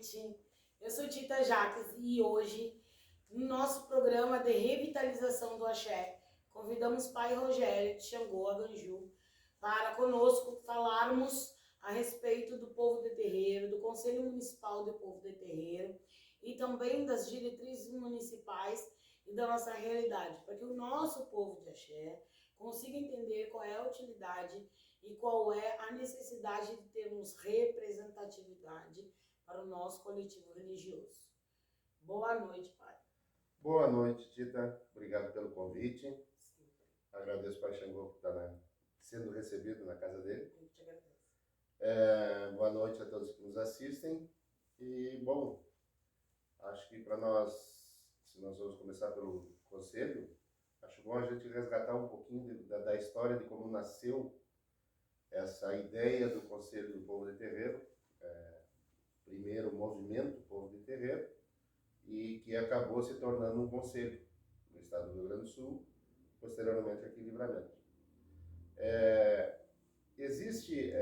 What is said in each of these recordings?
noite. Eu sou Tita Jacques e hoje, no nosso programa de revitalização do axé, convidamos o Pai Rogério de Xangô, Aganju, para conosco falarmos a respeito do povo de terreiro, do Conselho Municipal do Povo de Terreiro e também das diretrizes municipais e da nossa realidade, para que o nosso povo de axé consiga entender qual é a utilidade e qual é a necessidade de termos representatividade para o nosso coletivo religioso. Boa noite, Pai. Boa noite, Tita. Obrigado pelo convite. Sim, Agradeço para Xangô por estar sendo recebido na casa dele. eu te agradeço. Boa noite a todos que nos assistem. E, bom, acho que para nós, se nós vamos começar pelo conselho, acho bom a gente resgatar um pouquinho da história de como nasceu essa ideia do Conselho do Povo de Terreiro, primeiro o movimento Povo de Terreiro, e que acabou se tornando um conselho no estado do Rio Grande do Sul, posteriormente aqui em Livramento. Existe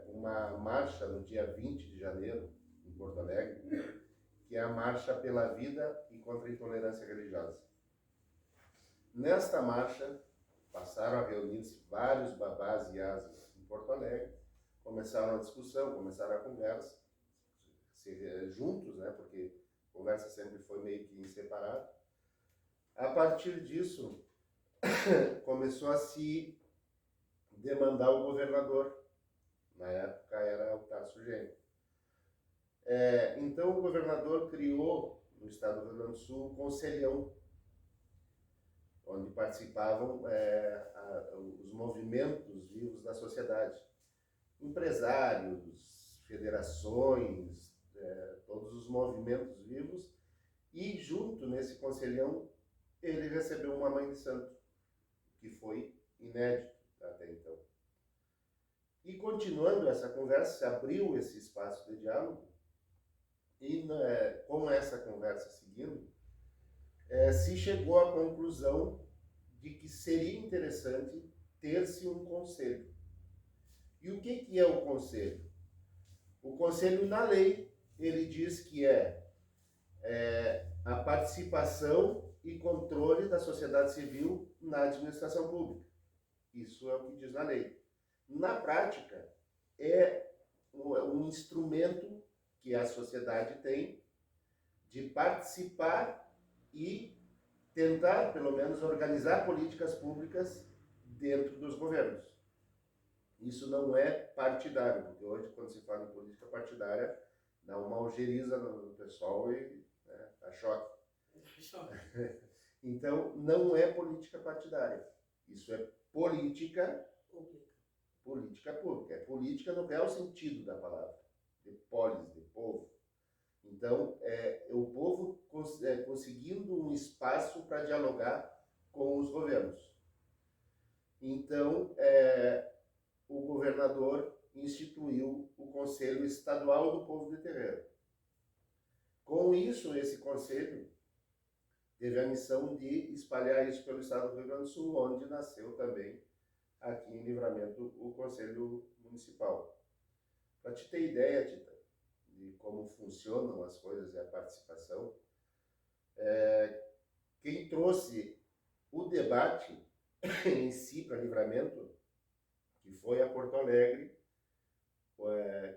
uma marcha no dia 20 de janeiro, em Porto Alegre, que é a Marcha pela Vida e contra a Intolerância Religiosa. Nesta marcha, passaram a reunir-se vários babás e asas em Porto Alegre, começaram a discussão, começaram a conversa, juntos, né, porque a conversa sempre foi meio que em separado. A partir disso, começou a se demandar o governador. Na época era o Tarso Genro. Então o governador criou, no estado do Rio Grande do Sul, um conselhão, onde participavam os movimentos vivos da sociedade. Empresários, federações, todos os movimentos vivos. E junto nesse conselhão, ele recebeu uma mãe de santo, que foi inédito até então. E continuando essa conversa, se abriu esse espaço de diálogo, e com essa conversa seguindo, se chegou à conclusão de que seria interessante ter-se um conselho. E o que é o conselho? O conselho, na lei, ele diz que é a participação e controle da sociedade civil na administração pública. Isso é o que diz na lei. Na prática, é um instrumento que a sociedade tem de participar e tentar, pelo menos, organizar políticas públicas dentro dos governos. Isso não é partidário, porque hoje, quando se fala em política partidária, dá uma algeriza no pessoal e dá choque. Então, não é política partidária. Isso é política pública. É política no real sentido da palavra. De polis, de povo. Então, o povo conseguindo um espaço para dialogar com os governos. Então, o governador instituiu o Conselho Estadual do Povo de Terreiro. Com isso, esse conselho teve a missão de espalhar isso pelo estado do Rio Grande do Sul, onde nasceu também, aqui em Livramento, o Conselho Municipal. Para te ter ideia, Tita, de como funcionam as coisas e a participação, quem trouxe o debate em si para Livramento, que foi a Porto Alegre,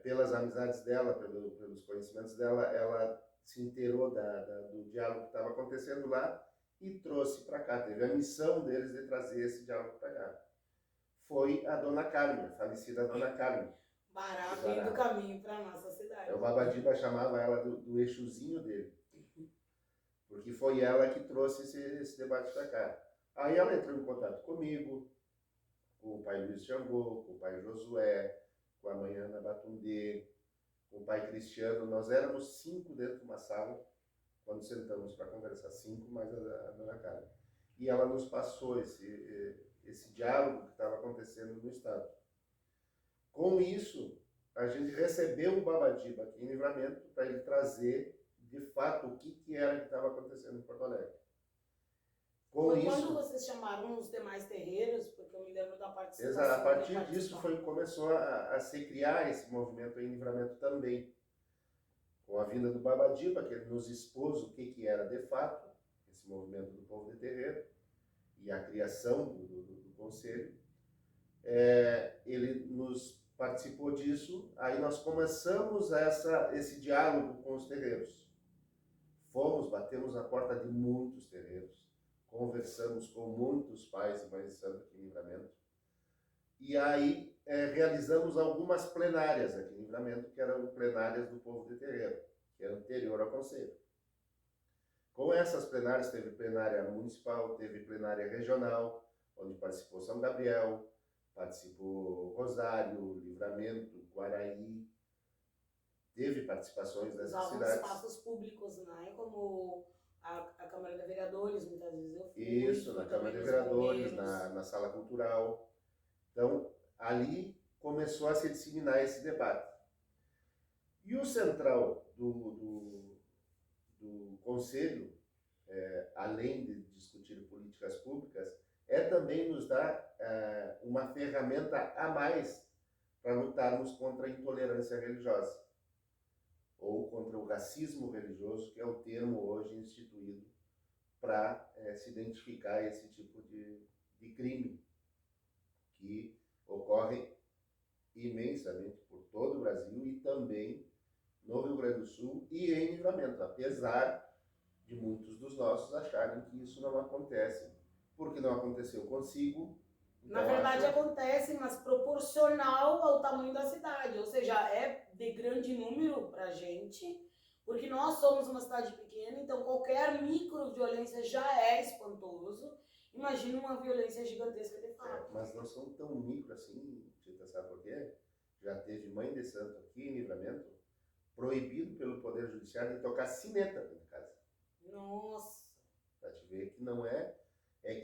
pelas amizades dela, pelos conhecimentos dela, ela se inteirou do diálogo que estava acontecendo lá e trouxe para cá. Teve a missão deles de trazer esse diálogo para cá. Foi a Dona Carmen, a falecida Dona Carmen. Bará veio do caminho para a nossa cidade. O Babadiba chamava ela do eixozinho dele, porque foi ela que trouxe esse debate para cá. Aí ela entrou em contato comigo, com o pai Luiz Xangô, com o pai Josué, com a mãe Ana Batundê, com o pai Cristiano. Nós éramos 5 dentro de uma sala, quando sentamos para conversar, 5 mais a Dona Carmen. E ela nos passou esse diálogo que estava acontecendo no estado. Com isso, a gente recebeu o Babadiba aqui em Livramento para ele trazer, de fato, o que era que estava acontecendo em Porto Alegre. Foi quando vocês chamaram os demais terreiros, porque eu me lembro da participação. Exato, a partir disso começou a se criar esse movimento em Livramento também. com a vinda do Babadiba, que ele nos expôs o que era de fato esse movimento do povo de terreiro e a criação do conselho, ele nos participou disso, aí nós começamos esse diálogo com os terreiros. Batemos na porta de muitos terreiros, conversamos com muitos pais e mães de santo aqui em Livramento, e aí realizamos algumas plenárias aqui em Livramento, que eram plenárias do povo de terreiro, que era anterior ao conselho. Com essas plenárias, teve plenária municipal, teve plenária regional, onde participou São Gabriel, participou Rosário, Livramento, Guaraí, teve participações dessas cidades. Espaços públicos, né? Como a Câmara de Vereadores, muitas vezes eu fui. Isso, na Câmara de Vereadores, na Sala Cultural. Então, ali começou a se disseminar esse debate. E o central do Conselho, além de discutir políticas públicas, também nos dar uma ferramenta a mais para lutarmos contra a intolerância religiosa, ou contra o racismo religioso, que é o termo hoje instituído para se identificar esse tipo de crime, que ocorre imensamente por todo o Brasil e também no Rio Grande do Sul e em Livramento, apesar de muitos dos nossos acharem que isso não acontece, porque não aconteceu consigo. Então, na verdade acontece, mas proporcional ao tamanho da cidade, ou seja, é de grande número pra gente, porque nós somos uma cidade pequena, então qualquer micro-violência já é espantoso. Imagina uma violência gigantesca de fato. Mas não são tão micro assim, Tita, sabe por quê? Já teve mãe de santo aqui em Livramento, proibido pelo Poder Judiciário de tocar sineta dentro de casa. Nossa! Para te ver que não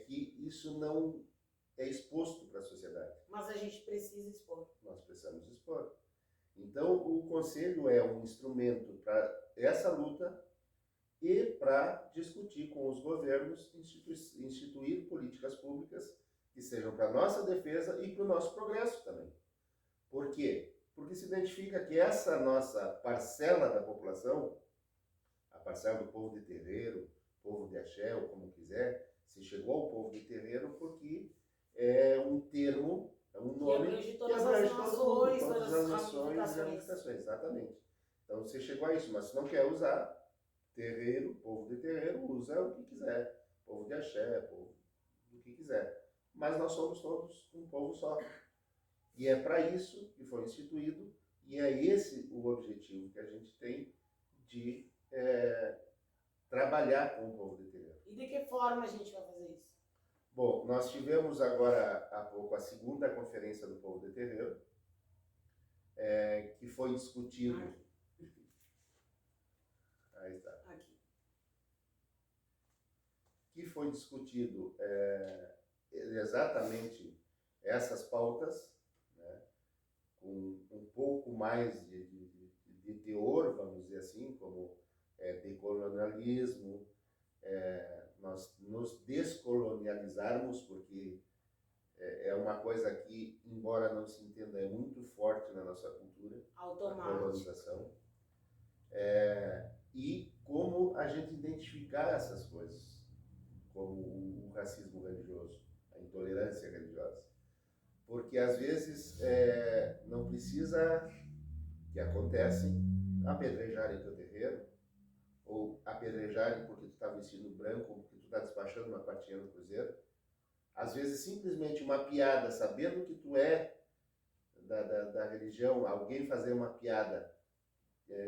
que isso não é exposto para a sociedade. Mas a gente precisa expor. Nós precisamos expor. Então, o Conselho é um instrumento para essa luta e para discutir com os governos, instituir políticas públicas que sejam para a nossa defesa e para o nosso progresso também. Por quê? Porque se identifica que essa nossa parcela da população, a parcela do povo de terreiro, povo de axé, ou como quiser, se chegou ao povo de terreiro porque é um termo, é um nome que abrange todas as nações e ramificações, exatamente. Então você chegou a isso, mas se não quer usar terreiro, povo de terreiro, usa o que quiser, povo de axé, povo do que quiser. Mas nós somos todos um povo só. E é para isso que foi instituído, e é esse o objetivo que a gente tem de trabalhar com o povo de terreiro. E de que forma a gente vai fazer isso? Bom, nós tivemos agora há pouco a segunda conferência do povo de terreiro, que foi discutido... Aí está. Aqui. Que foi discutido exatamente essas pautas, né, com um pouco mais de teor, vamos dizer assim, como decolonialismo, nós nos descolonializarmos, porque é uma coisa que, embora não se entenda, é muito forte na nossa cultura, a colonização. E como a gente identificar essas coisas, como o racismo religioso, a intolerância religiosa. Porque às vezes não precisa que acontece apedrejarem teu terreiro, ou apedrejarem porque tu está vestido branco, ou porque tu está despachando uma quartinha no cruzeiro. Às vezes simplesmente uma piada, sabendo que tu é da religião, alguém fazer uma piada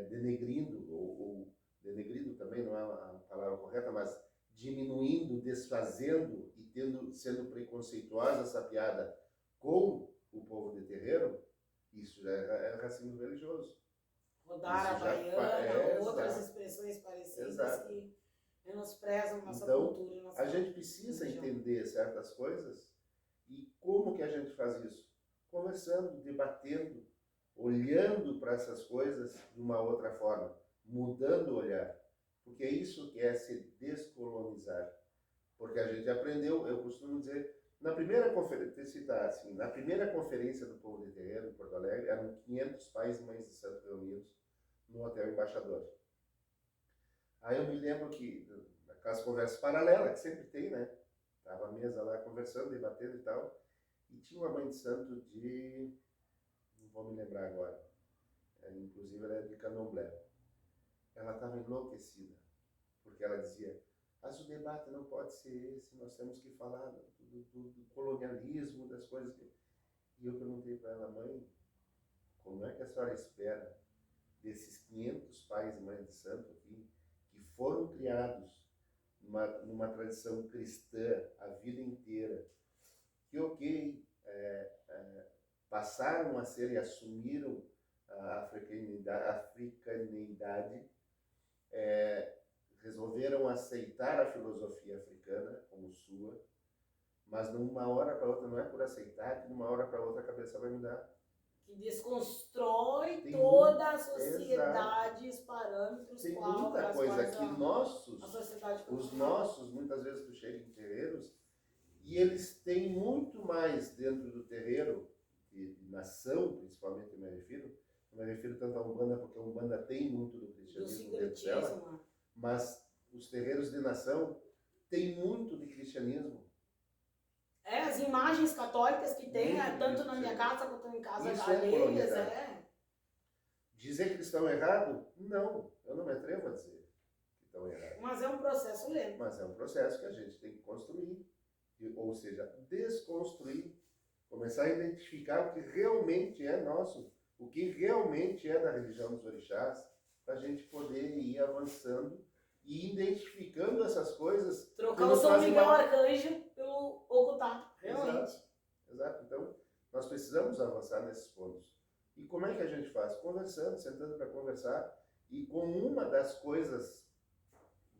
denegrindo, ou denegrindo também não é a palavra correta, mas diminuindo, desfazendo e sendo preconceituosa essa piada com o povo de terreiro, isso já é racismo religioso. Rodar a baiana, outras expressões parecidas que menosprezam nossa cultura e nossa a gente precisa religião. Entender certas coisas. E como que a gente faz isso? Conversando, debatendo, olhando para essas coisas de uma outra forma, mudando o olhar. Porque é isso que é se descolonizar. Porque a gente aprendeu, eu costumo dizer, na primeira conferência do povo de terreiro em Porto Alegre, eram 500 pais e mães de santo reunidos no Hotel Embaixador. Aí eu me lembro que, naquelas conversas paralelas que sempre tem, né? Tava a mesa lá conversando, debatendo e tal, e tinha uma mãe de santo de... não vou me lembrar agora, inclusive ela é de Candomblé. Ela estava enlouquecida, porque ela dizia, mas o debate não pode ser esse, nós temos que falar do colonialismo, das coisas que... E eu perguntei para ela, mãe, como é que a senhora espera desses 500 pais e mães de santo aqui, que foram criados numa tradição cristã a vida inteira, que passaram a ser e assumiram a africanidade, resolveram aceitar a filosofia africana como sua, mas numa hora para outra, não é por aceitar que numa hora para outra a cabeça vai mudar. Que desconstrói Tem toda a sociedade, os parâmetros, tem muita coisa que os nossos, muitas vezes tu chega em terreiros, e eles têm muito mais dentro do terreiro, de nação, principalmente eu me refiro tanto a Umbanda, porque a Umbanda tem muito do cristianismo dentro dela, mas os terreiros de nação têm muito de cristianismo. As imagens católicas que tem, tanto na minha casa quanto em casa alheias, Dizer que estão errados? Não, eu não me atrevo a dizer que estão errados. Mas é um processo lento. Mas é um processo que a gente tem que construir, ou seja, desconstruir, começar a identificar o que realmente é nosso, o que realmente é da religião dos orixás, para a gente poder ir avançando e identificando essas coisas. Trocar o São Miguel Arcanjo pelo Okutá, realmente. Exato. Então, nós precisamos avançar nesses pontos. E como é que a gente faz? Conversando, sentando para conversar. E com uma das coisas,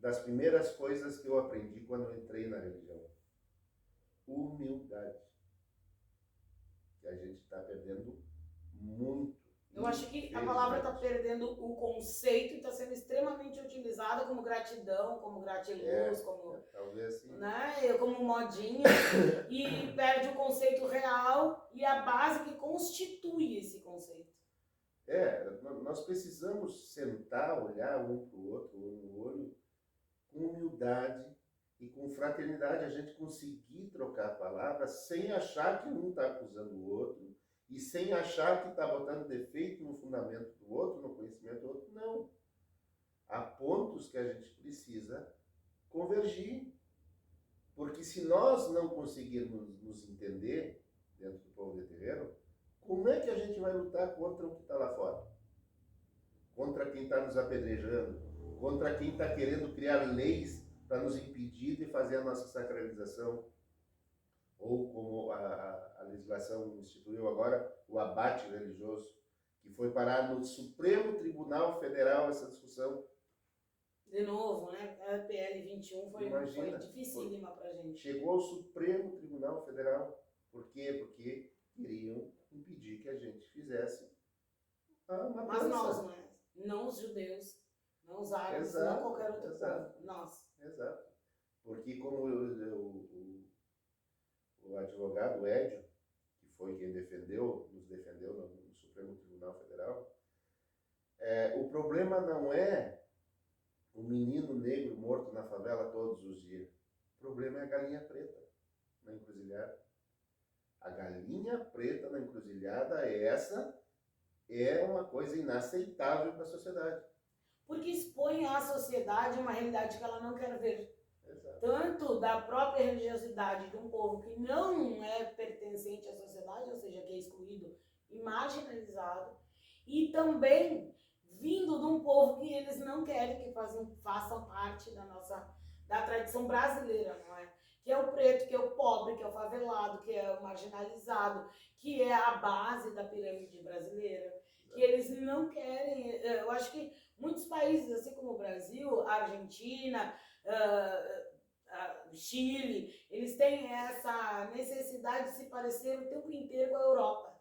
das primeiras coisas que eu aprendi quando eu entrei na religião, humildade. Que a gente está perdendo muito. Eu acho que a palavra está perdendo o conceito e está sendo extremamente utilizada como gratidão, como gratiluz, como, talvez assim, né, como modinha, e perde o conceito real e a base que constitui esse conceito. Nós precisamos sentar, olhar um para o outro, olho no olho, com humildade e com fraternidade, a gente conseguir trocar palavras sem achar que um está acusando o outro, e sem achar que está botando defeito no fundamento do outro, no conhecimento do outro. Não. Há pontos que a gente precisa convergir. Porque se nós não conseguirmos nos entender dentro do povo de terreiro, como é que a gente vai lutar contra o que está lá fora? Contra quem está nos apedrejando? Contra quem está querendo criar leis para nos impedir de fazer a nossa sacralização? Ou como a legislação instituiu agora, o abate religioso, que foi parar no Supremo Tribunal Federal essa discussão. De novo, né? A PL 21 foi dificílima pra gente. Chegou ao Supremo Tribunal Federal. Por quê? Porque queriam impedir que a gente fizesse uma Mas dança. nós, né? Não os judeus, não os árabes, não qualquer outro povo. Nós. Exato. Porque como o advogado Edio, que foi quem nos defendeu no Supremo Tribunal Federal, o problema não é o menino negro morto na favela todos os dias. O problema é a galinha preta na encruzilhada. A galinha preta na encruzilhada, essa é uma coisa inaceitável para a sociedade. Porque expõe à sociedade uma realidade que ela não quer ver. Exato. Tanto da própria religiosidade de um povo que não é pertencente à sociedade, ou seja, que é excluído e marginalizado, e também vindo de um povo que eles não querem que façam parte da tradição brasileira, não é? Que é o preto, que é o pobre, que é o favelado, que é o marginalizado, que é a base da pirâmide brasileira, que eles não querem. Eu acho que muitos países, assim como o Brasil, a Argentina, Chile, eles têm essa necessidade de se parecer o tempo inteiro com a Europa.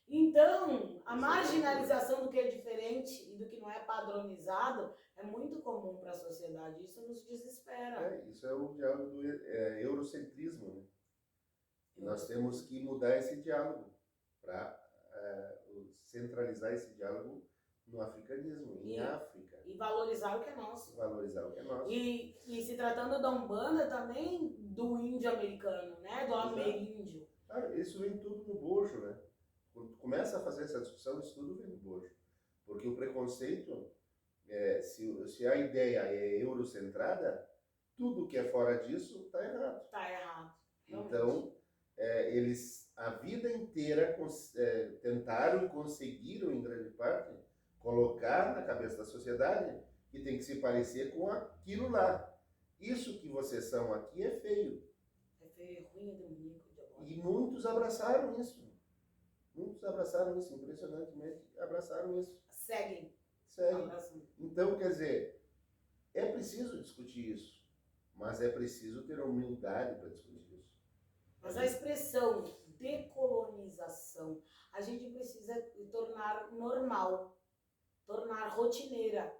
Então, a marginalização do que é diferente e do que não é padronizado é muito comum para a sociedade. Isso nos desespera. Isso é o diálogo do eurocentrismo, né? Nós temos que mudar esse diálogo para centralizar esse diálogo no africanismo, em E- África, E valorizar o que é nosso. valorizar o que é nosso. E se tratando da Umbanda também do índio americano, né? Do Exato. ameríndio. Cara, isso vem tudo no bojo, né? Quando tu começa a fazer essa discussão, isso tudo vem no bojo. Porque o preconceito, se a ideia é eurocentrada, tudo que é fora disso está errado. Tá errado. Realmente. Então, eles a vida inteira tentaram e conseguiram, em grande parte, colocar na cabeça da sociedade que tem que se parecer com aquilo lá. Isso que vocês são aqui é feio. É feio, ruim, é demoníaco, diabólico. E muitos abraçaram isso. Muitos abraçaram isso, impressionantemente abraçaram isso. Seguem. Sério. Abraçando. Então, quer dizer, é preciso discutir isso, mas é preciso ter humildade para discutir isso. Mas a expressão decolonização, a gente precisa tornar normal, tornar rotineira.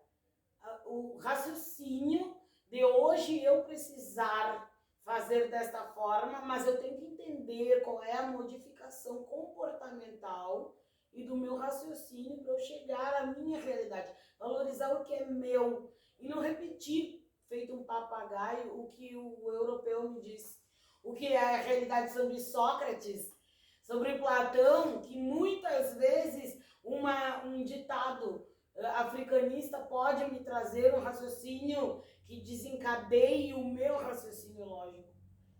O raciocínio de hoje eu precisar fazer desta forma, mas eu tenho que entender qual é a modificação comportamental e do meu raciocínio para eu chegar à minha realidade. Valorizar o que é meu e não repetir, feito um papagaio, o que o europeu me disse. O que é a realidade sobre Sócrates, sobre Platão, que muitas vezes um ditado africanista pode me trazer um raciocínio que desencadeie o meu raciocínio lógico.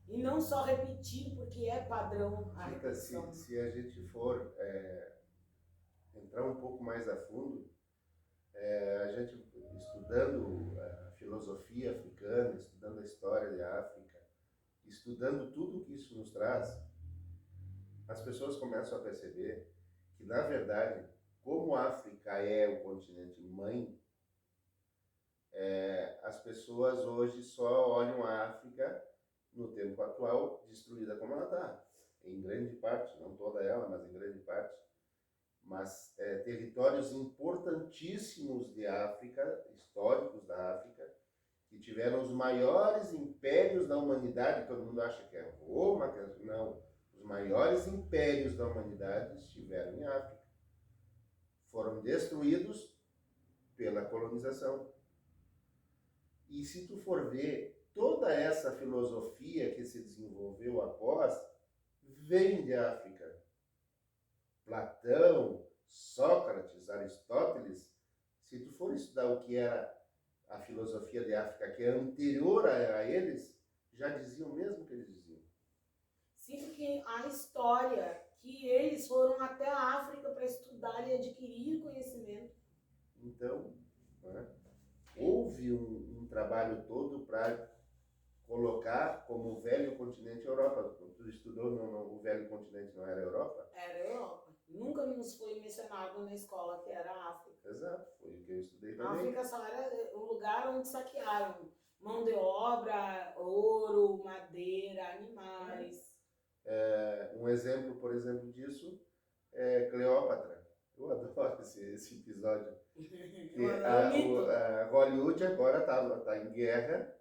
E não só repetir, porque é padrão a repetição. Se a gente for entrar um pouco mais a fundo, a gente estudando a filosofia africana, estudando a história da África, estudando tudo que isso nos traz, as pessoas começam a perceber que, na verdade, como a África é o continente mãe, as pessoas hoje só olham a África, no tempo atual, destruída como ela está. Em grande parte, não toda ela, mas em grande parte. Mas territórios importantíssimos de África, históricos da África, que tiveram os maiores impérios da humanidade. Todo mundo acha que é Roma, não. Os maiores impérios da humanidade estiveram em África. Foram destruídos pela colonização. E se tu for ver, toda essa filosofia que se desenvolveu após, vem de África. Platão, Sócrates, Aristóteles, se tu for estudar o que era a filosofia de África, que é anterior a eles, já diziam o mesmo que eles diziam. Sinto que a história, que eles foram até a África para estudar e adquirir conhecimento. Então, né, houve um trabalho todo para colocar como o velho continente Europa. Tu estudou, o velho continente não era Europa? Era a Europa. Nunca nos foi mencionado na escola que era a África. Exato, foi o que eu estudei A também. África só era o lugar onde saquearam mão de obra, ouro, madeira, animais. Um exemplo, por exemplo, disso é Cleópatra. Eu adoro esse episódio. Que a Hollywood agora está em guerra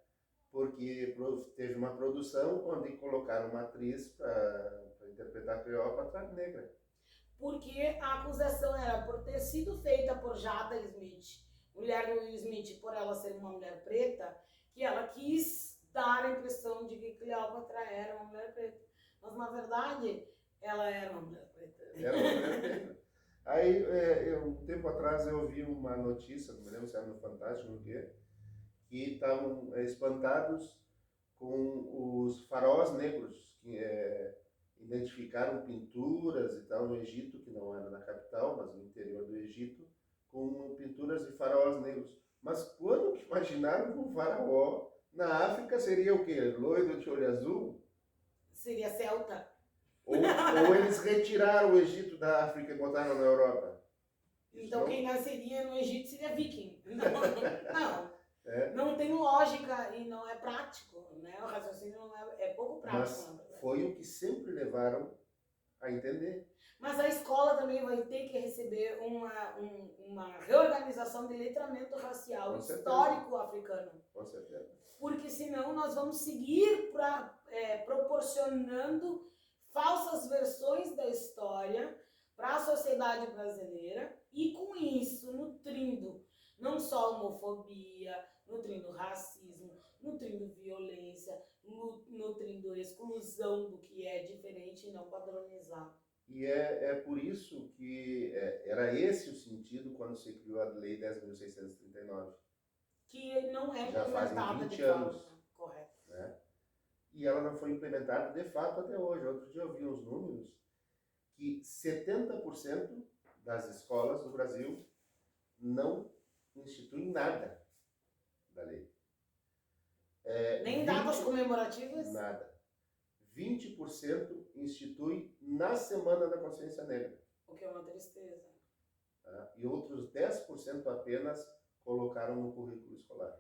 porque teve uma produção onde colocaram uma atriz para interpretar Cleópatra negra. Porque a acusação era por ter sido feita por Jada Smith, mulher do Will Smith, por ela ser uma mulher preta, que ela quis dar a impressão de que Cleópatra era uma mulher preta. Mas, na verdade, ela era uma mulher preta. Era uma mulher preta. Aí, um tempo atrás, eu vi uma notícia, não me lembro se era no Fantástico ou o quê, que estavam espantados com os faraós negros, que identificaram pinturas e tal no Egito, que não era na capital, mas no interior do Egito, com pinturas de faraós negros. Mas quando que imaginaram que um faraó na África seria o quê? Loiro de olho azul? Seria celta. Ou eles retiraram o Egito da África e botaram na Europa? Então quem nasceria no Egito seria viking. Não tem lógica e não é prático, né? O raciocínio não é pouco prático. Mas foi o que sempre levaram a entender. Mas a escola também vai ter que receber uma reorganização de letramento racial histórico africano. Com certeza. Porque senão nós vamos seguir proporcionando falsas versões da história para a sociedade brasileira e com isso nutrindo não só homofobia, nutrindo racismo, nutrindo violência, nutrindo exclusão do que é diferente e não padronizado. E é por isso que era esse o sentido quando se criou a Lei 10.639. Que não é Já fazem implementada 20 de anos. forma correta. Né? E ela não foi implementada de fato até hoje. Outro dia eu vi uns números que 70% das escolas do Brasil não instituem nada da lei. Nem datas comemorativas? Nada. 20% institui na Semana da Consciência Negra. O que é uma tristeza. Tá? E outros 10% apenas colocaram no currículo escolar.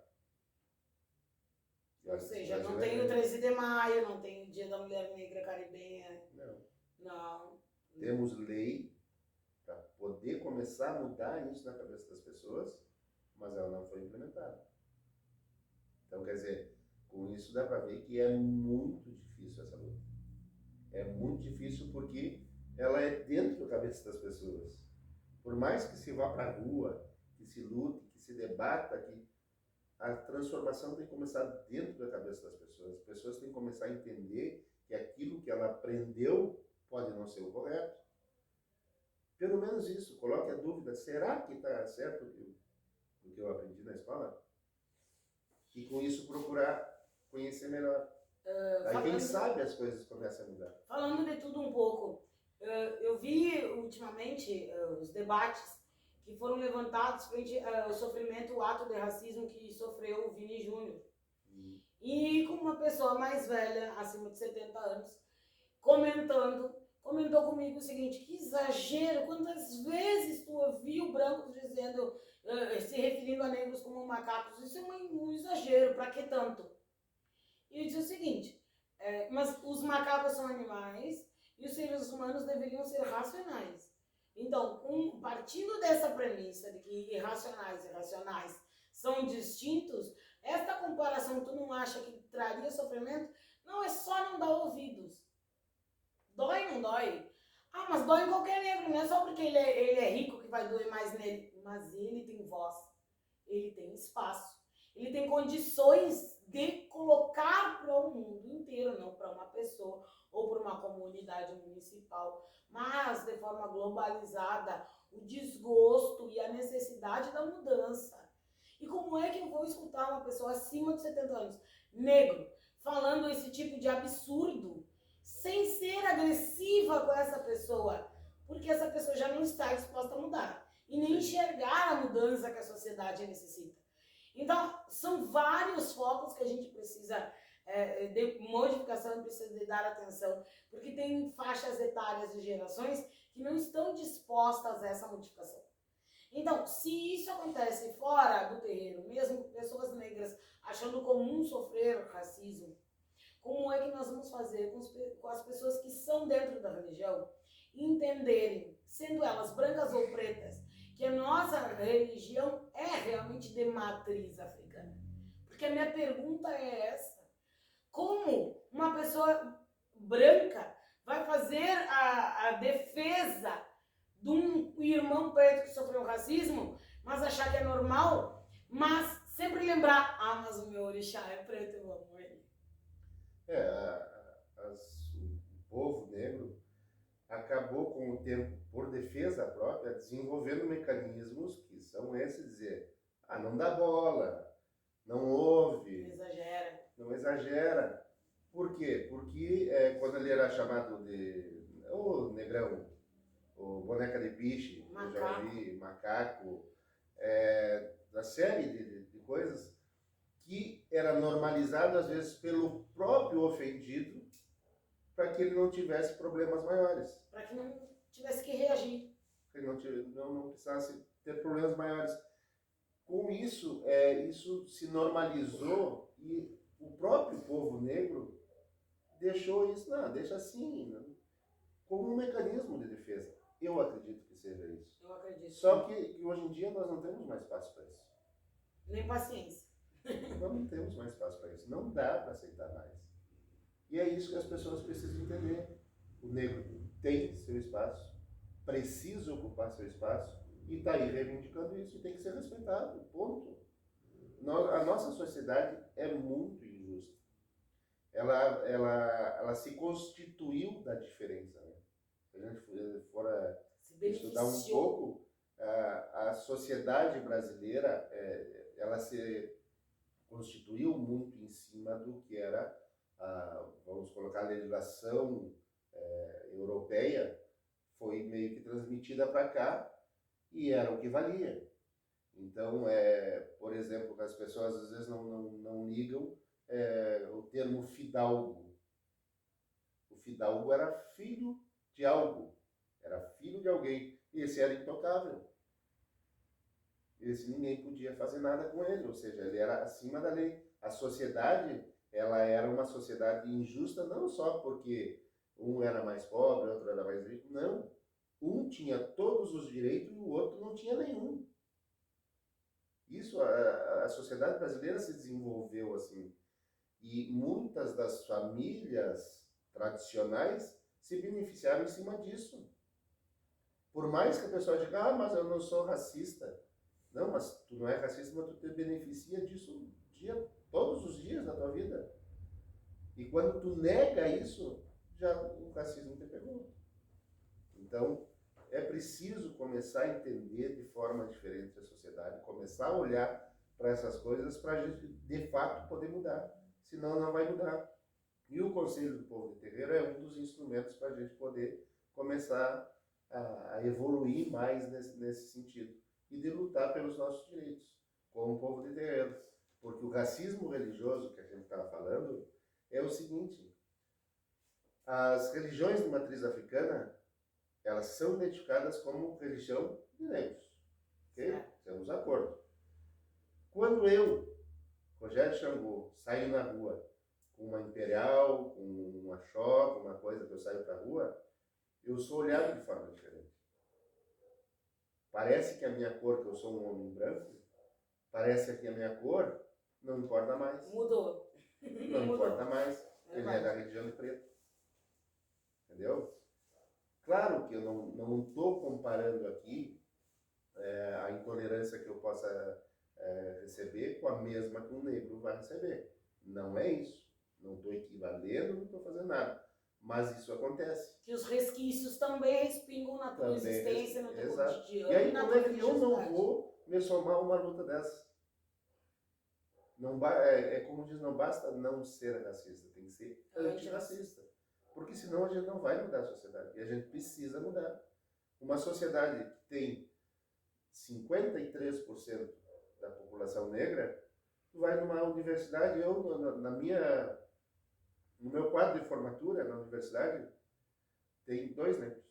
Ou seja, não tem o 13 de maio, não tem o Dia da Mulher Negra Caribenha. Não. Temos lei para poder começar a mudar isso na cabeça das pessoas, mas ela não foi implementada. Então, quer dizer, com isso dá para ver que é muito difícil essa luta. É muito difícil porque ela é dentro da cabeça das pessoas. Por mais que se vá para a rua, que se lute, que se debata, que a transformação tem que começar dentro da cabeça das pessoas. As pessoas têm que começar a entender que aquilo que ela aprendeu pode não ser o correto. Pelo menos isso, coloque a dúvida, será que está certo o que eu aprendi na escola? E com isso procurar conhecer melhor. Aí quem sabe as coisas começam a mudar. Falando de tudo um pouco, eu vi ultimamente os debates que foram levantados frente ao sofrimento, o ato de racismo que sofreu o Vini Júnior. E com uma pessoa mais velha, acima de 70 anos, comentou comigo o seguinte: que exagero, quantas vezes tu ouviu brancos dizendo, se referindo a negros como macacos, isso é um exagero, pra que tanto? E eu disse o seguinte, mas os macacos são animais e os seres humanos deveriam ser racionais. Então, partindo dessa premissa de que irracionais e racionais são distintos, esta comparação tu não acha que traria sofrimento? Não, é só não dar ouvidos. Dói, não dói? Ah, mas dói em qualquer negro, não é só porque ele é rico que vai doer mais nele. Mas ele tem voz, ele tem espaço, ele tem condições de colocar para o mundo inteiro, não para uma pessoa ou para uma comunidade municipal, mas de forma globalizada, o desgosto e a necessidade da mudança. E como é que eu vou escutar uma pessoa acima de 70 anos, negro, falando esse tipo de absurdo, sem ser agressiva com essa pessoa, porque essa pessoa já não está disposta a mudar e nem enxergar a mudança que a sociedade necessita. Então, são vários focos que a gente precisa de modificação, precisa de dar atenção, porque tem faixas etárias e gerações que não estão dispostas a essa modificação. Então, se isso acontece fora do terreiro, mesmo com pessoas negras achando comum sofrer racismo, como é que nós vamos fazer com as pessoas que são dentro da religião entenderem, sendo elas brancas ou pretas, que a nossa religião é realmente de matriz africana? Porque a minha pergunta é essa: como uma pessoa branca vai fazer a defesa de um irmão preto que sofreu racismo, mas achar que é normal, mas sempre lembrar, mas o meu orixá é preto, eu amo ele. O povo negro acabou com o tempo, por defesa própria, desenvolvendo mecanismos que são esses: dizer, não dá bola, não ouve, não exagera. Por quê? Porque quando ele era chamado de negrão, o boneca de piche, eu já ouvi, macaco, da série de coisas que era normalizado às vezes pelo próprio ofendido, para que ele não tivesse problemas maiores. Para que não tivesse que reagir. Que ele não precisasse ter problemas maiores. Com isso, isso se normalizou e o próprio povo negro deixou isso, deixa assim, como um mecanismo de defesa. Eu acredito que seja isso. Eu acredito. Só que hoje em dia nós não temos mais espaço para isso. Nem paciência. Nós não temos mais espaço para isso. Não dá para aceitar mais. E é isso que as pessoas precisam entender. O negro tem seu espaço, precisa ocupar seu espaço, e está aí reivindicando isso e tem que ser respeitado, ponto. A nossa sociedade é muito injusta. Ela se constituiu da diferença. Né? Se a gente for estudar um pouco, a sociedade brasileira, ela se constituiu muito em cima do que era, vamos colocar, a legislação europeia, foi meio que transmitida para cá e era o que valia. Então, por exemplo, as pessoas às vezes não ligam o termo fidalgo. O fidalgo era filho de algo, era filho de alguém, e esse era intocável. Esse ninguém podia fazer nada com ele, ou seja, ele era acima da lei. A sociedade, ela era uma sociedade injusta, não só porque um era mais pobre, outro era mais rico, não. Um tinha todos os direitos e o outro não tinha nenhum. Isso, a sociedade brasileira se desenvolveu assim. E muitas das famílias tradicionais se beneficiaram em cima disso. Por mais que a pessoa diga, mas eu não sou racista. Não, mas tu não é racista, mas tu te beneficia disso todos os dias da tua vida. E quando tu nega isso, já o racismo te pegou. Então, é preciso começar a entender de forma diferente a sociedade, começar a olhar para essas coisas para a gente, de fato, poder mudar. Senão, não vai mudar. E o Conselho do Povo de Terreiro é um dos instrumentos para a gente poder começar a evoluir mais nesse sentido. E de lutar pelos nossos direitos, como povo de terreiro. Porque o racismo religioso que a gente estava falando é o seguinte: as religiões de matriz africana, elas são identificadas como religião de negros. Ok? Temos acordo. Quando eu, Rogério Xangô, saio na rua com uma imperial, com uma choca, uma coisa que eu saio para a rua, eu sou olhado de forma diferente. Parece que a minha cor, que eu sou um homem branco, parece que a minha cor não importa mais. Mudou. Não importa mais. Ele é da religião de preto. Entendeu? Claro que eu não estou comparando aqui a intolerância que eu possa receber com a mesma que um negro vai receber. Não é isso. Não estou equivalendo, não estou fazendo nada. Mas isso acontece. Que os resquícios também respingam na tua existência, no teu cotidiano. E aí, como é que eu não vou me somar a uma luta dessa? Não, como diz, não basta não ser racista, tem que ser antirracista. Porque senão a gente não vai mudar a sociedade. E a gente precisa mudar. Uma sociedade que tem 53% da população negra, tu vai numa universidade, no meu quadro de formatura na universidade, tem 2 negros.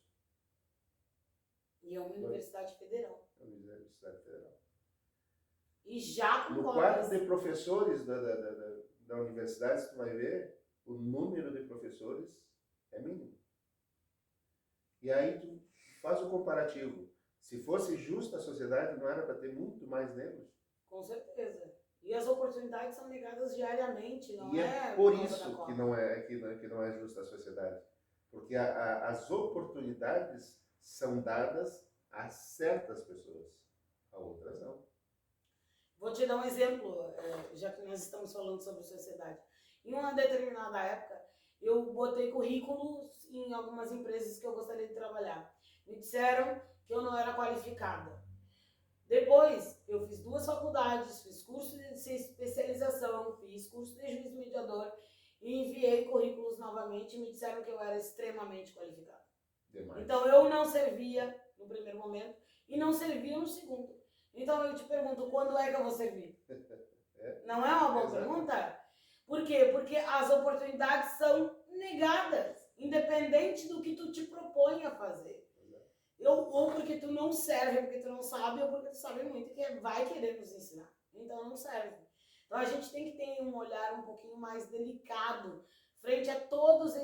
E é uma universidade federal. É uma universidade federal. E já com no quadro de professores da universidade, tu vai ver, o número de professores é mínimo. E aí tu faz o comparativo. Se fosse justa a sociedade, não era para ter muito mais negros? Com certeza. E as oportunidades são negadas diariamente, não e é? Por isso que não é justa a sociedade. Porque as oportunidades são dadas a certas pessoas, a outras não. Vou te dar um exemplo, já que nós estamos falando sobre sociedade. Em uma determinada época, eu botei currículos em algumas empresas que eu gostaria de trabalhar. Me disseram que eu não era qualificada. Depois, eu fiz 2 faculdades, fiz curso de especialização, fiz curso de juiz mediador e enviei currículos novamente e me disseram que eu era extremamente qualificada. Demais. Então, eu não servia no primeiro momento e não servia no segundo. Então, eu te pergunto, quando é que eu vou servir? Não é uma boa pergunta? Por quê? Porque as oportunidades são negadas, independente do que tu te propõe a fazer. Ou porque tu não serve, porque tu não sabe, ou porque tu sabe muito e vai querer nos ensinar. Então não serve. Então a gente tem que ter um olhar um pouquinho mais delicado frente a todos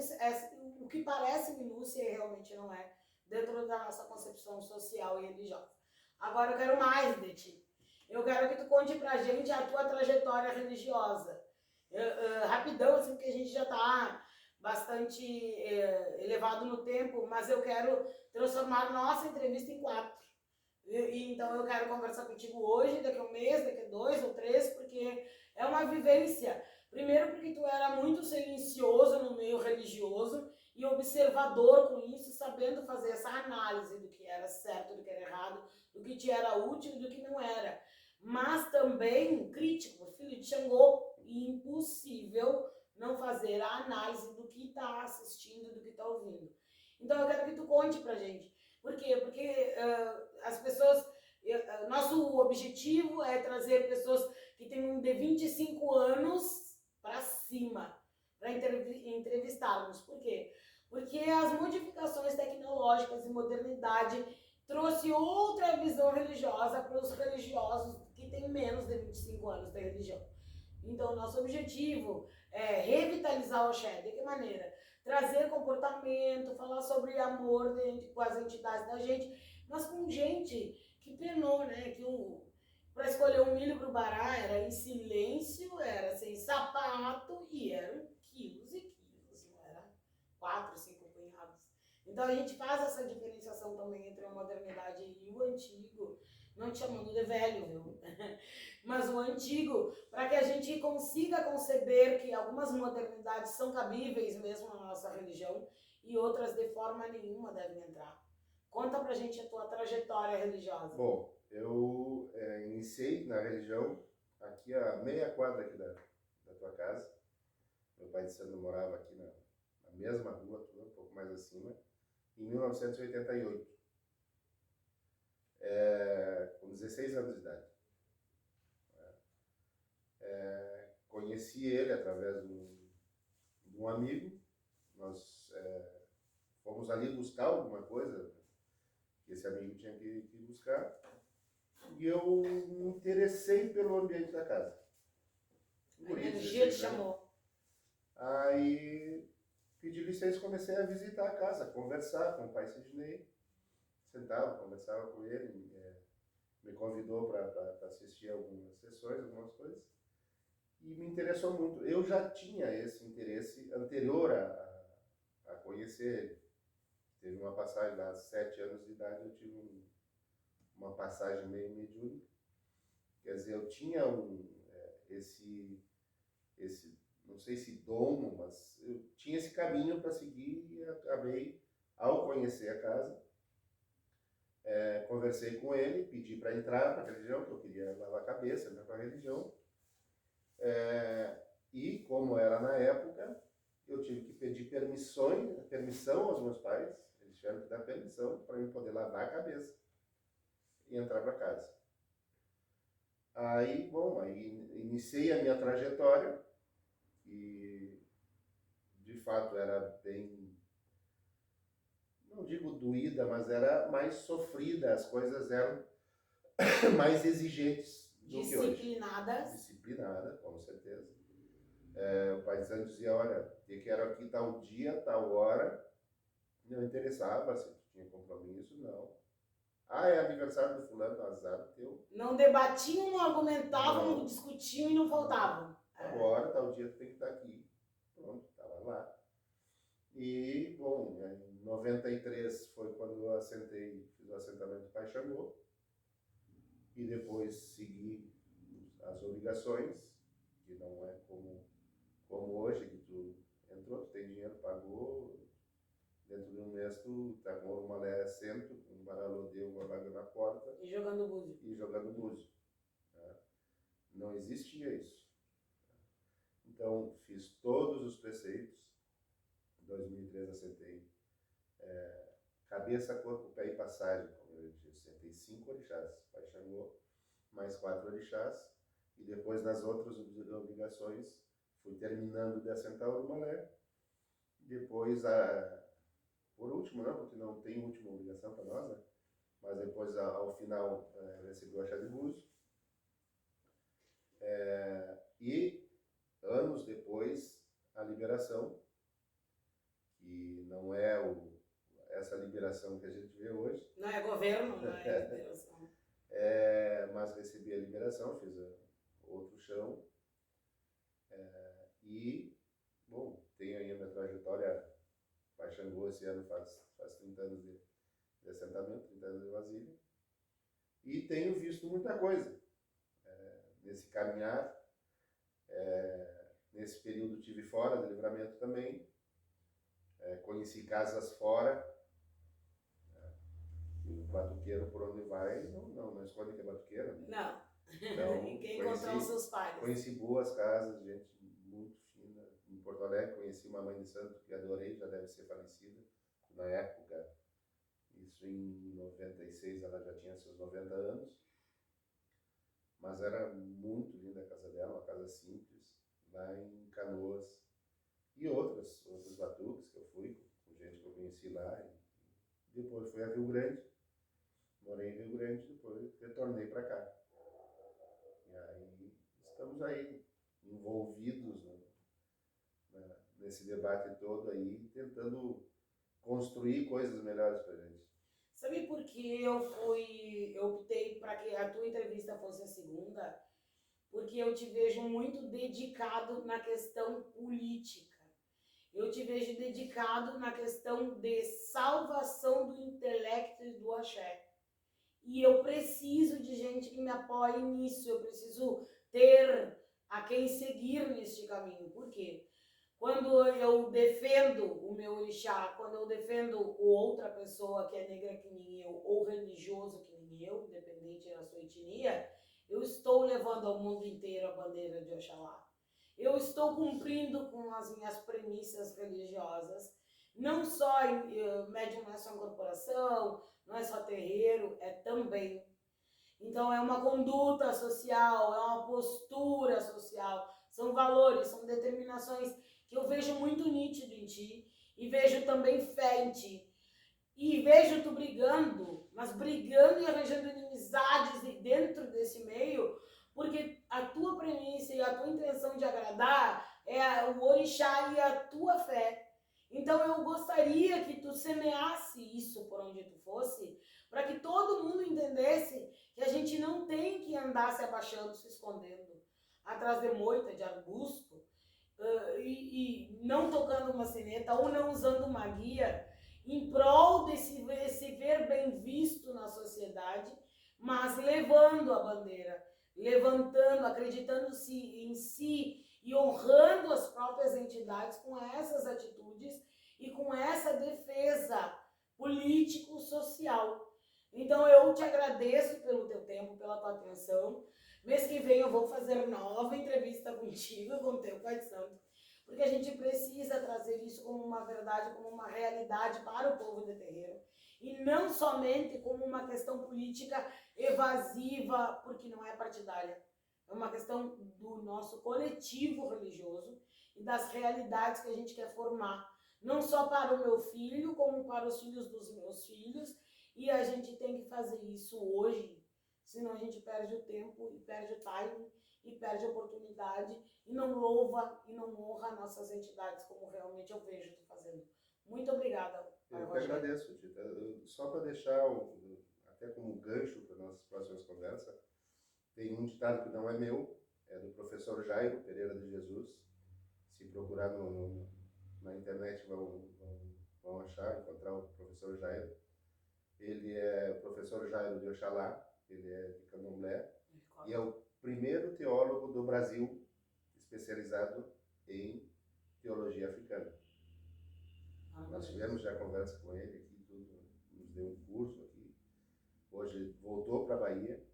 o que parece minúcia e realmente não é, dentro da nossa concepção social e religiosa. Agora eu quero mais de ti. Eu quero que tu conte pra gente a tua trajetória religiosa. Rapidão, assim, porque a gente já tá bastante elevado no tempo, mas eu quero transformar nossa entrevista em 4. Então eu quero conversar contigo hoje, daqui a um mês, daqui a 2 ou 3, porque é uma vivência. Primeiro porque tu era muito silencioso no meio religioso e observador com isso, sabendo fazer essa análise do que era certo, do que era errado, do que te era útil e do que não era. Mas também crítico, filho de Xangô, impossível não fazer a análise do que está assistindo, do que está ouvindo. Então eu quero que tu conte pra gente. Por quê? Porque as pessoas... nosso objetivo é trazer pessoas que tenham de 25 anos para cima, para entrevistá-los. Por quê? Porque as modificações tecnológicas e modernidade trouxe outra visão religiosa para os religiosos que têm menos de 25 anos de religião. Então, nosso objetivo é revitalizar o Oxé. De que maneira? Trazer comportamento, falar sobre amor com as entidades da gente, mas com gente que penou, né? Para escolher um milho para o bará era em silêncio, era sem sapato e eram quilos e quilos, não era 4, 5 punhados. Então a gente faz essa diferenciação também entre a modernidade e o antigo, não te chamando de velho, viu? Mas o antigo, para que a gente consiga conceber que algumas modernidades são cabíveis mesmo na nossa religião e outras de forma nenhuma devem entrar. Conta pra gente a tua trajetória religiosa. Bom, eu iniciei na religião aqui a meia quadra aqui da tua casa. Meu pai de santo morava aqui na mesma rua, um pouco mais acima, em 1988, com 16 anos de idade. Conheci ele através de um amigo. Nós fomos ali buscar alguma coisa que esse amigo tinha que buscar, e eu me interessei pelo ambiente da casa. A energia te chamou. Aí pedi licença e comecei a visitar a casa, conversar com o pai Sidney. Sentava, conversava com ele, me convidou para assistir algumas sessões, algumas coisas, e me interessou muito. Eu já tinha esse interesse anterior a conhecer ele. Teve uma passagem, há 7 anos de idade, eu tive uma passagem meio mediúnica. Quer dizer, eu tinha esse, não sei se dom, mas eu tinha esse caminho para seguir e acabei, ao conhecer a casa, conversei com ele, pedi para entrar para a religião, que eu queria lavar a cabeça, entrar para a religião. E, como era na época, eu tive que pedir permissão aos meus pais. Eles tiveram que dar permissão para eu poder lavar a cabeça e entrar para casa. Aí iniciei a minha trajetória e, de fato, era bem, não digo doída, mas era mais sofrida, as coisas eram mais exigentes do que hoje. Disciplinada, com certeza. O pai de santo dizia, olha, eu quero aqui tal dia, tal hora. Não interessava se tu tinha compromisso, não. É aniversário do fulano, azar teu. Não debatiam, não argumentavam, não discutiam e não voltavam. Agora, tal dia tu tem que estar aqui. Pronto, estava lá. E, bom, em 93 foi quando eu fiz o assentamento do Pai Xangô. E depois segui as obrigações, que não é como hoje, que tu entrou, tu tem dinheiro, pagou, dentro de um mês tu tá com uma lé assento, um baralodê, uma vaga na porta. E jogando búzio. Né? Não existia isso. Então, fiz todos os preceitos. Em 2013 assentei cabeça, corpo, pé e passagem, como eu disse. Assentei 5 orixás, Pai Xangô, mais 4 orixás. E depois, nas outras obrigações, fui terminando de assentar o Urumbalé. Depois, por último, não, porque não tem última obrigação para nós, né? Mas depois, ao final, recebi o Axé de Búzio. E, anos depois, a liberação, que não é essa liberação que a gente vê hoje. Não é governo, não é liberação. Mas recebi a liberação, fiz outro chão. E, bom, tenho aí a minha trajetória. Pai Xangô esse ano faz 30 anos de assentamento, 30 anos de vasilha. E tenho visto muita coisa nesse caminhar. Nesse período tive fora do Livramento também. Conheci casas fora. O batuqueiro por onde vai, não esconde que é batuqueiro. Né? Não. Então, E quem encontrar os seus pais. Conheci boas casas, gente muito fina. Em Porto Alegre conheci uma mãe de santo que adorei, já deve ser falecida. Na época, isso em 96, ela já tinha seus 90 anos. Mas era muito linda a casa dela, uma casa simples, lá em Canoas. E outros batuques que eu fui, com gente que eu conheci lá. E depois fui a Rio Grande. Morei em Rio Grande, depois retornei para cá. E aí estamos aí, envolvidos nesse debate todo aí, tentando construir coisas melhores para a gente. Sabe por que eu optei para que a tua entrevista fosse a segunda? Porque eu te vejo muito dedicado na questão política. Eu te vejo dedicado na questão de salvação do intelecto e do axé. E eu preciso de gente que me apoie nisso. Eu preciso ter a quem seguir neste caminho. Por quê? Quando eu defendo o meu orixá, quando eu defendo outra pessoa que é negra que nem eu, ou religioso que nem eu, independente da sua etnia, eu estou levando ao mundo inteiro a bandeira de Oxalá. Eu estou cumprindo com as minhas premissas religiosas. Não só médium não é só corporação, não é só terreiro, é também. Então é uma conduta social, é uma postura social, são valores, são determinações que eu vejo muito nítido em ti e vejo também fé em ti. E vejo tu brigando, mas brigando e arranjando inimizades dentro desse meio, porque a tua premissa e a tua intenção de agradar é o orixá e a tua fé. Então eu gostaria que tu semeasse isso por onde tu fosse, para que todo mundo entendesse que a gente não tem que andar se abaixando, se escondendo atrás de moita, de arbusto, e não tocando uma sineta ou não usando uma guia em prol desse se ver bem visto na sociedade, mas levando a bandeira, levantando, acreditando-se em si e honrando as próprias entidades com essas atitudes e com essa defesa político-social. Então eu te agradeço pelo teu tempo, pela tua atenção. Mês que vem eu vou fazer nova entrevista contigo, com o teu Pai Santo, porque a gente precisa trazer isso como uma verdade, como uma realidade para o povo de terreiro, e não somente como uma questão política evasiva, porque não é partidária. É uma questão do nosso coletivo religioso e das realidades que a gente quer formar, não só para o meu filho, como para os filhos dos meus filhos, e a gente tem que fazer isso hoje, senão a gente perde o tempo e perde o timing e perde a oportunidade e não louva e não honra nossas entidades como realmente eu vejo tu fazendo. Muito obrigada, Eu que Rogério. agradeço, Tita. Só para deixar, até como gancho para nossas próximas conversas, tem um ditado que não é meu, é do professor Jairo Pereira de Jesus. Se procurar na internet vão achar, encontrar o professor Jairo. Ele é o professor Jairo de Oxalá, ele é de Candomblé, e é o primeiro teólogo do Brasil especializado em teologia africana. Nós tivemos já conversa com ele aqui, tudo, nos deu um curso aqui. Hoje voltou para a Bahia,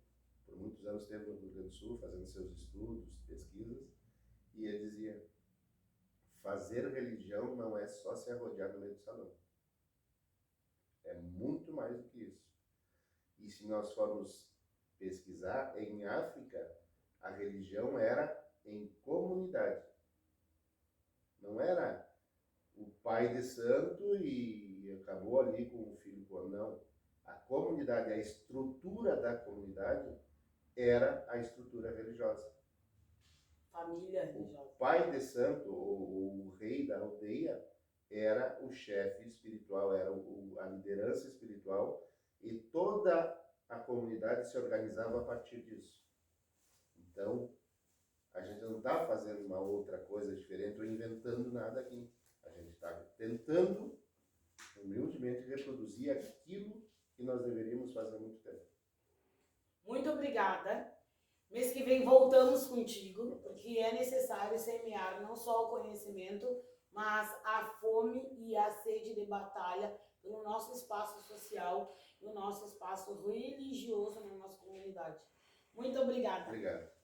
por muitos anos esteve no Rio Grande do Sul, fazendo seus estudos, pesquisas, e ele dizia, fazer religião não é só se arrodear no meio do salão. É muito mais do que isso. E se nós formos pesquisar, em África, a religião era em comunidade. Não era o pai de santo e acabou ali com o filho. Não. A comunidade, a estrutura da comunidade era a estrutura religiosa. Família religiosa. O pai de santo, ou o rei da aldeia, era o chefe espiritual, era a liderança espiritual, e toda a comunidade se organizava a partir disso. Então, a gente não está fazendo uma outra coisa diferente ou inventando nada aqui. A gente está tentando, humildemente, reproduzir aquilo que nós deveríamos fazer há muito tempo. Muito obrigada. Mês que vem voltamos contigo, porque é necessário semear não só o conhecimento, mas a fome e a sede de batalha pelo nosso espaço social e o nosso espaço religioso na nossa comunidade. Muito obrigada. Obrigado.